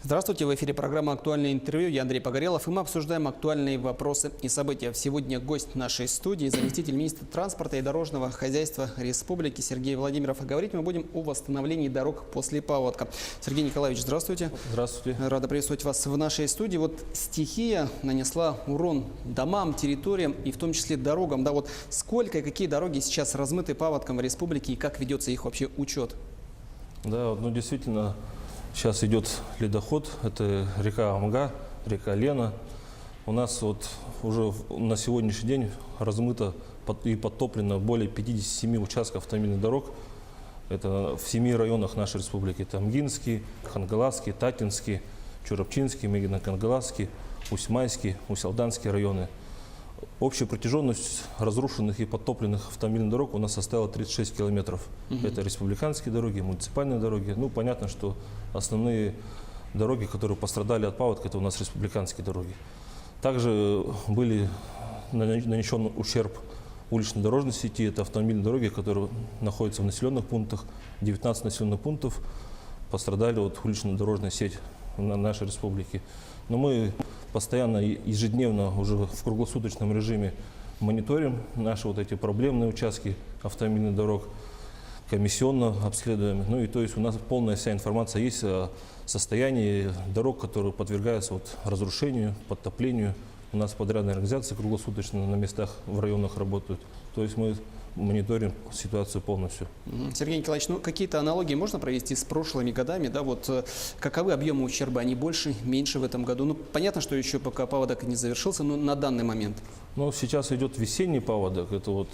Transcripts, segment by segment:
Здравствуйте, в эфире программа «Актуальное интервью». Я Андрей Погорелов, и мы обсуждаем актуальные вопросы и события. Сегодня гость нашей студии, заместитель министра транспорта и дорожного хозяйства Республики Сергей Владимиров. А говорить мы будем о восстановлении дорог после паводка. Сергей Николаевич, здравствуйте. Здравствуйте. Рада приветствовать вас в нашей студии. Вот стихия нанесла урон домам, территориям и в том числе дорогам. Да, вот сколько и какие дороги сейчас размыты паводком в республике и как ведется их вообще учет? Да, ну действительно, сейчас идет ледоход, это река Амга, река Лена. У нас вот уже на сегодняшний день размыто и подтоплено более 57 участков автомобильных дорог. Это в 7 районах нашей республики. Это Амгинский, Хангаласский, Татинский, Чурапчинский, Мегино-Кангаласский, Усть-Майский, Усть-Алданский районы. Общая протяженность разрушенных и подтопленных автомобильных дорог у нас составила 36 километров. Это республиканские дороги, муниципальные дороги. Ну, понятно, что основные дороги, которые пострадали от паводка, это у нас республиканские дороги. Также были нанесен ущерб улично-дорожной сети. Это автомобильные дороги, которые находятся в населенных пунктах. 19 населенных пунктов пострадали от улично-дорожной сети на нашей республике. Но мы постоянно, ежедневно, уже в круглосуточном режиме мониторим наши вот эти проблемные участки автомобильных дорог, комиссионно обследуем. Ну и то есть у нас полная вся информация есть о состоянии дорог, которые подвергаются вот разрушению, подтоплению. У нас подрядные организации круглосуточно на местах в районах работают. То есть мы мониторим ситуацию полностью. Сергей Николаевич, ну какие-то аналогии можно провести с прошлыми годами? Да, вот каковы объемы ущерба? Они больше, меньше в этом году? Ну, понятно, что еще пока паводок не завершился, но на данный момент. Ну, сейчас идет весенний паводок, это вот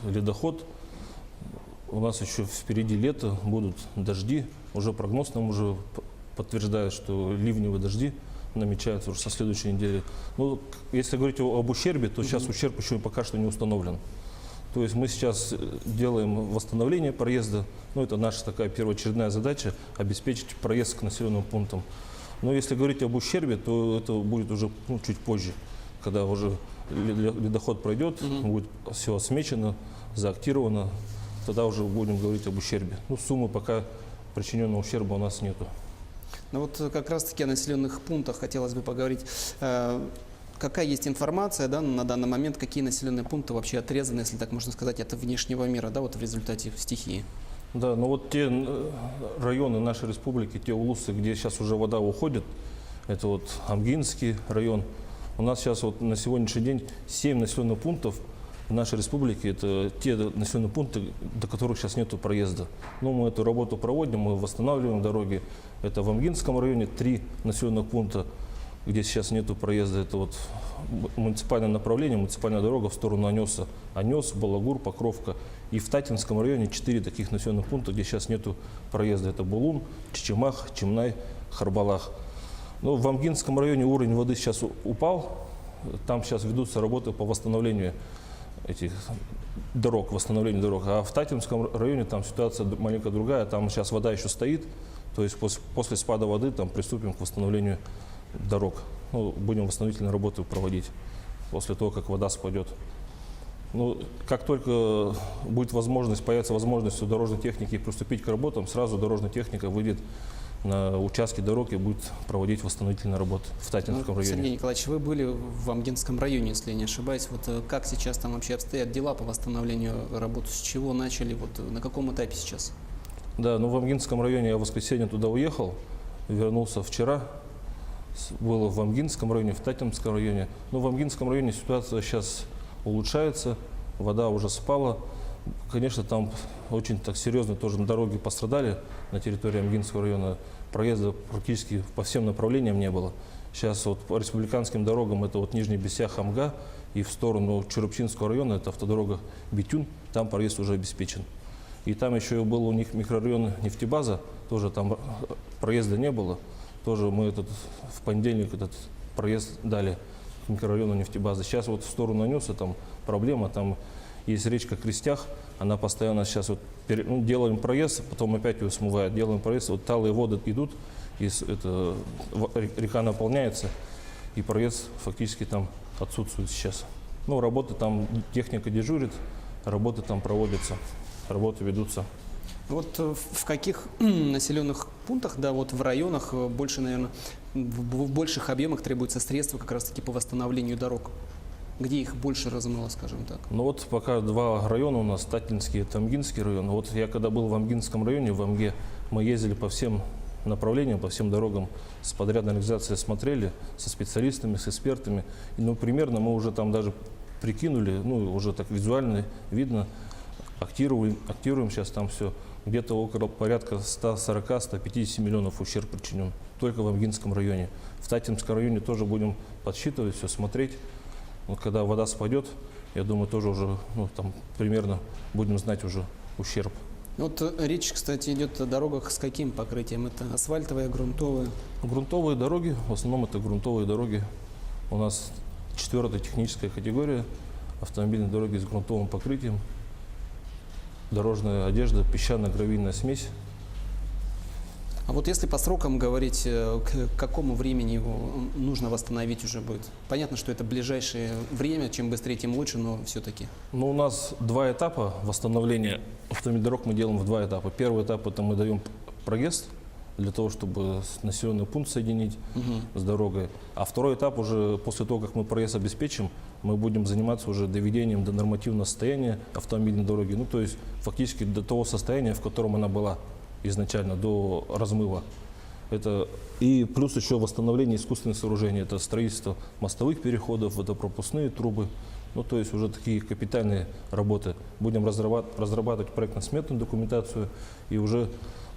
ледоход. У нас еще впереди лето, будут дожди. Уже прогноз нам уже подтверждает, что ливневые дожди намечаются уже со следующей недели. Ну, если говорить об ущербе, то сейчас ущерб еще пока что не установлен. То есть мы сейчас делаем восстановление проезда. Ну, это наша такая первоочередная задача – обеспечить проезд к населенным пунктам. Но если говорить об ущербе, то это будет уже чуть позже, когда уже ледоход пройдет, будет все осмечено, заактировано, тогда уже будем говорить об ущербе. Ну, суммы пока причиненного ущерба у нас нету. Ну вот как раз-таки о населенных пунктах хотелось бы поговорить. Какая есть информация, да, на данный момент, какие населенные пункты вообще отрезаны, если так можно сказать, от внешнего мира, да, вот в результате стихии? Да, ну вот те районы нашей республики, те улусы, где сейчас уже вода уходит, это вот Амгинский район. У нас сейчас вот на сегодняшний день 7 населенных пунктов в нашей республике, это те населенные пункты, до которых сейчас нету проезда. Ну, мы эту работу проводим, мы восстанавливаем дороги. Это в Амгинском районе 3 населенных пункта, где сейчас нету проезда. Это вот муниципальное направление, муниципальная дорога в сторону Анеса. Анес, Балагур, Покровка. И в Татинском районе 4 таких населенных пункта, где сейчас нету проезда. Это Булун, Чечемах, Чемнай, Харбалах. Но в Амгинском районе уровень воды сейчас упал. Там сейчас ведутся работы по восстановлению этих дорог, восстановлению дорог. А в Татинском районе там ситуация маленько другая. Там сейчас вода еще стоит. То есть после спада воды там приступим к восстановлению дорог. Ну, будем восстановительные работы проводить после того, как вода спадет. Ну, как только будет возможность, появится возможность у дорожной техники приступить к работам, сразу дорожная техника выйдет на участки дорог и будет проводить восстановительные работы в Татинском районе. Сергей Николаевич, вы были в Амгинском районе, если я не ошибаюсь. Вот как сейчас там вообще обстоят дела по восстановлению работ? С чего начали? Вот на каком этапе сейчас? Да, ну в Амгинском районе я в воскресенье туда уехал, вернулся вчера. Было в Амгинском районе, в Татинском районе. Но в Амгинском районе ситуация сейчас улучшается, вода уже спала. Конечно, там очень так серьезно тоже на дороге пострадали на территории Амгинского района. Проезда практически по всем направлениям не было. Сейчас вот по республиканским дорогам это вот Нижний Бесях, Амга, и в сторону Чурапчинского района, это автодорога Битюн, там проезд уже обеспечен. И там еще был у них микрорайон Нефтебаза, тоже там проезда не было. Тоже мы в понедельник этот проезд дали к микрорайону Нефтебазы. Сейчас вот в сторону Анеса там проблема, там есть речка Крестях, она постоянно сейчас вот делаем проезд, потом опять ее смывает, делаем проезд, вот талые воды идут, и река наполняется, и проезд фактически там отсутствует сейчас. Ну, работы там, техника дежурит, работы там проводятся, работы ведутся. Вот в каких населенных пунктах, да, вот в районах больше, наверное, в больших объемах требуются средства как раз-таки по восстановлению дорог? Где их больше размыло, скажем так? Ну вот пока два района у нас, Татинский и Тамгинский район. Вот я когда был в Амгинском районе, в Амге, мы ездили по всем направлениям, по всем дорогам с подрядной организацией, смотрели со специалистами, с экспертами. И, ну, примерно мы уже там даже прикинули, ну, уже так визуально видно, актируем сейчас там все. Где-то около порядка 140-150 миллионов ущерб причинен только в Амгинском районе. В Татинском районе тоже будем подсчитывать, все смотреть. Вот когда вода спадет, я думаю, тоже уже, ну, там примерно будем знать уже ущерб. Вот речь, кстати, идет о дорогах с каким покрытием? Это асфальтовые, грунтовые? Грунтовые дороги, в основном это грунтовые дороги. У нас 4-я техническая категория, автомобильные дороги с грунтовым покрытием, дорожная одежда, песчано-гравийная смесь. А вот если по срокам говорить, к какому времени его нужно восстановить уже будет? Понятно, что это ближайшее время, чем быстрее, тем лучше, но все-таки. Ну, у нас два этапа восстановления автомобильных дорог мы делаем в два этапа. Первый этап – это мы даем проезд для того, чтобы населенный пункт соединить с дорогой. А второй этап уже после того, как мы проезд обеспечим, мы будем заниматься уже доведением до нормативного состояния автомобильной дороги. Ну, то есть фактически до того состояния, в котором она была изначально, до размыва. Это и плюс еще восстановление искусственных сооружений. Это строительство мостовых переходов, водопропускные трубы. Ну, то есть уже такие капитальные работы. Будем разрабатывать проектно-сметную документацию и уже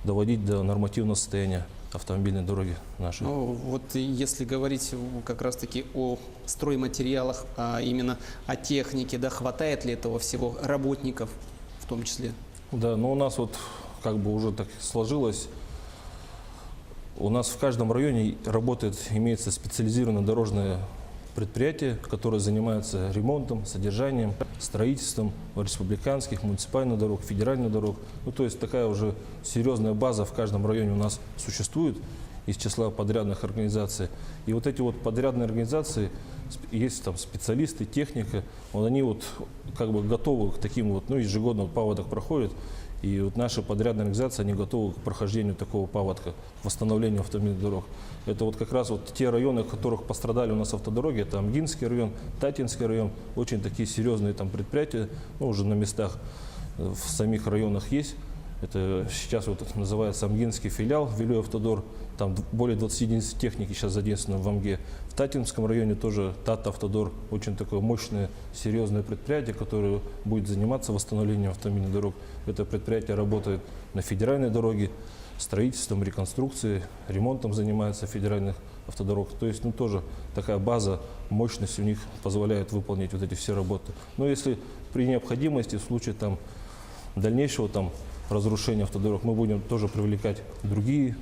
доводить до нормативного состояния автомобильной дороги нашей. Ну, вот если говорить как раз-таки о стройматериалах, а именно о технике, да, хватает ли этого всего работников в том числе? Да, но у нас вот как бы уже так сложилось. У нас в каждом районе имеется специализированное дорожное предприятие, которое занимается ремонтом, содержанием, строительством республиканских, муниципальных дорог, федеральных дорог. Ну, то есть такая уже серьезная база в каждом районе у нас существует из числа подрядных организаций. И вот эти вот подрядные организации, есть там специалисты, техника, вот они вот как бы готовы к таким вот, ну, ежегодно вот паводок проходит. И вот наши подрядные организации, они готовы к прохождению такого паводка, к восстановлению автомобильных дорог. Это вот как раз вот те районы, в которых пострадали у нас автодороги, это Амгинский район, Татинский район, очень такие серьезные там предприятия, ну, уже на местах в самих районах есть. Это сейчас вот называется Амгинский филиал Вилюйавтодор, там более 20 единиц техники сейчас задействовано в Амге. В Татинском районе тоже Татавтодор, очень такое мощное, серьезное предприятие, которое будет заниматься восстановлением автомобильных дорог. Это предприятие работает на федеральной дороге, строительством, реконструкцией, ремонтом занимается федеральных автодорог. То есть, ну, тоже такая база, мощность у них позволяет выполнять вот эти все работы. Но если при необходимости, в случае там дальнейшего там разрушения автодорог, мы будем тоже привлекать другие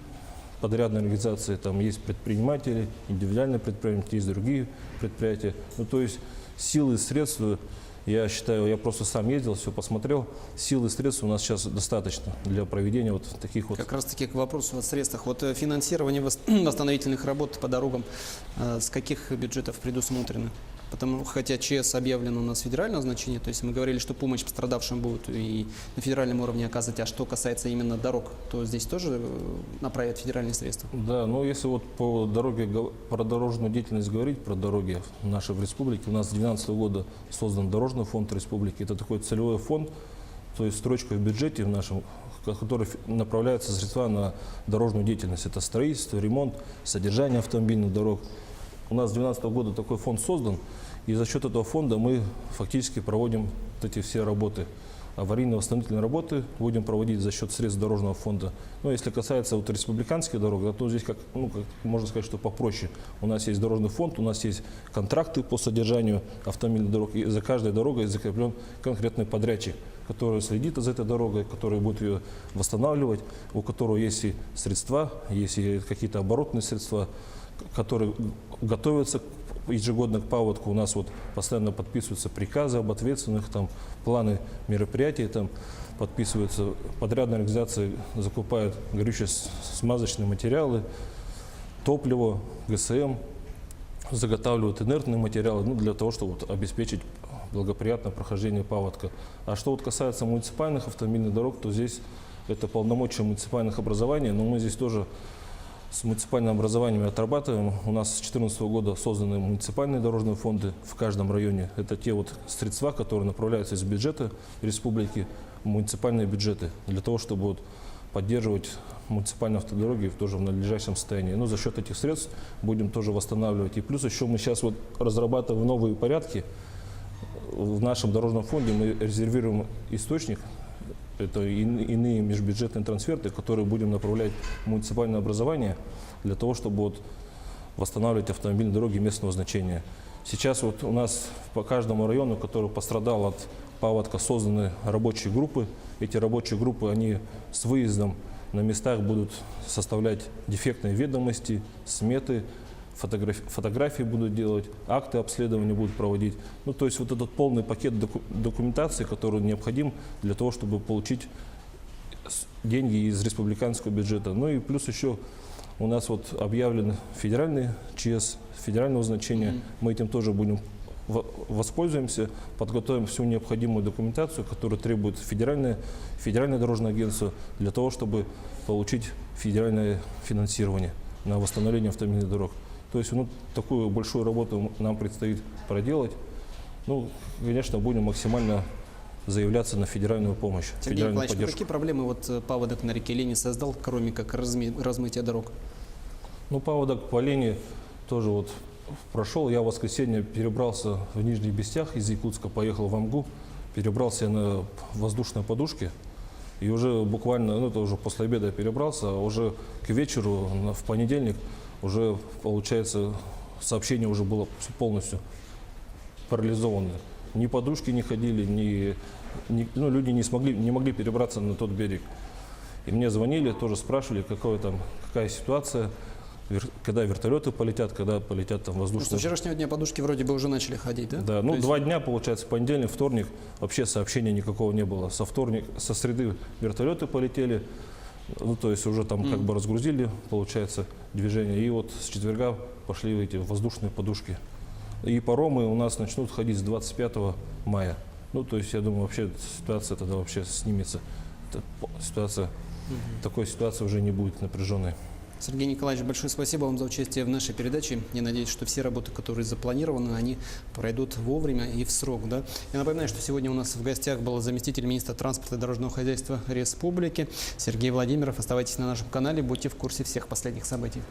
подрядные организации, там есть предприниматели, индивидуальные предприниматели, есть другие предприятия. Ну, то есть силы и средства, я считаю, я просто сам ездил, все посмотрел, силы и средств у нас сейчас достаточно для проведения вот таких вот. Как раз таки к вопросу о средствах. Вот финансирование восстановительных работ по дорогам с каких бюджетов предусмотрено? Потому, хотя ЧС объявлено у нас федерального значения, то есть мы говорили, что помощь пострадавшим будут и на федеральном уровне оказывать, а что касается именно дорог, то здесь тоже направят федеральные средства? Да, но если вот по дороге, про дорожную деятельность говорить, про дороги нашей в республике, у нас с 2012 года создан Дорожный фонд республики. Это такой целевой фонд, то есть строчка в бюджете в нашем, который направляется средства на дорожную деятельность. Это строительство, ремонт, содержание автомобильных дорог. У нас с 2012 года такой фонд создан, и за счет этого фонда мы фактически проводим вот эти все работы. Аварийно-восстановительные работы будем проводить за счет средств дорожного фонда. Но если касается вот республиканских дорог, то здесь как можно сказать, что попроще. У нас есть дорожный фонд, у нас есть контракты по содержанию автомобильных дорог, и за каждой дорогой закреплен конкретный подрядчик, который следит за этой дорогой, который будет ее восстанавливать, у которого есть и средства, есть и какие-то оборотные средства, которые готовятся ежегодно к паводку. У нас вот постоянно подписываются приказы об ответственных, там, планы мероприятий, там, подписываются, подрядные организации закупают горюче-смазочные материалы, топливо, ГСМ, заготавливают инертные материалы, ну, для того, чтобы вот обеспечить благоприятное прохождение паводка. А что вот касается муниципальных автомобильных дорог, то здесь это полномочия муниципальных образований, но мы здесь тоже с муниципальным образованием отрабатываем. У нас с 2014 года созданы муниципальные дорожные фонды в каждом районе. Это те вот средства, которые направляются из бюджета республики в муниципальные бюджеты, для того, чтобы вот поддерживать муниципальные автодороги тоже в надлежащем состоянии. Но за счет этих средств будем тоже восстанавливать. И плюс еще мы сейчас вот разрабатываем новые порядки. В нашем дорожном фонде мы резервируем источник, это иные межбюджетные трансферты, которые будем направлять в муниципальное образование для того, чтобы вот восстанавливать автомобильные дороги местного значения. Сейчас вот у нас по каждому району, который пострадал от паводка, созданы рабочие группы. Эти рабочие группы, они с выездом на местах будут составлять дефектные ведомости, сметы, фотографии будут делать, акты обследования будут проводить. Ну, то есть вот этот полный пакет документации, который необходим для того, чтобы получить деньги из республиканского бюджета. Ну и плюс еще у нас вот объявлен федеральный ЧС, федерального значения. Мы этим тоже будем воспользуемся, подготовим всю необходимую документацию, которую требует федеральное дорожное агентство, для того, чтобы получить федеральное финансирование на восстановление автомобильных дорог. То есть ну, такую большую работу нам предстоит проделать. Ну, конечно, будем максимально заявляться на федеральную помощь, Сергей федеральную Николаевич, поддержку. какие проблемы вот паводок на реке Лени создал, кроме как размытие дорог? Ну, паводок по Лени тоже вот прошел. Я в воскресенье перебрался в Нижний Бестях из Якутска, поехал в Амгу, перебрался на воздушной подушке. И уже буквально, ну это уже после обеда я перебрался, а уже к вечеру, в понедельник, уже, получается, сообщение уже было полностью парализованное. Ни подушки не ходили, ну, люди не могли перебраться на тот берег. И мне звонили, тоже спрашивали, какая ситуация, когда вертолеты полетят, когда полетят там воздушные. С вчерашнего дня подушки вроде бы уже начали ходить, да? Да, ну То есть 2 дня, получается, понедельник, вторник, вообще сообщения никакого не было. Со среды вертолеты полетели, ну то есть уже там как бы разгрузили, получается, движение. И вот с четверга пошли эти воздушные подушки. И паромы у нас начнут ходить с 25 мая. Ну то есть я думаю, вообще ситуация тогда вообще снимется. Такой ситуации уже не будет напряженной. Сергей Николаевич, большое спасибо вам за участие в нашей передаче. Я надеюсь, что все работы, которые запланированы, они пройдут вовремя и в срок. Да? Я напоминаю, что сегодня у нас в гостях был заместитель министра транспорта и дорожного хозяйства республики Сергей Владимиров. Оставайтесь на нашем канале, будьте в курсе всех последних событий.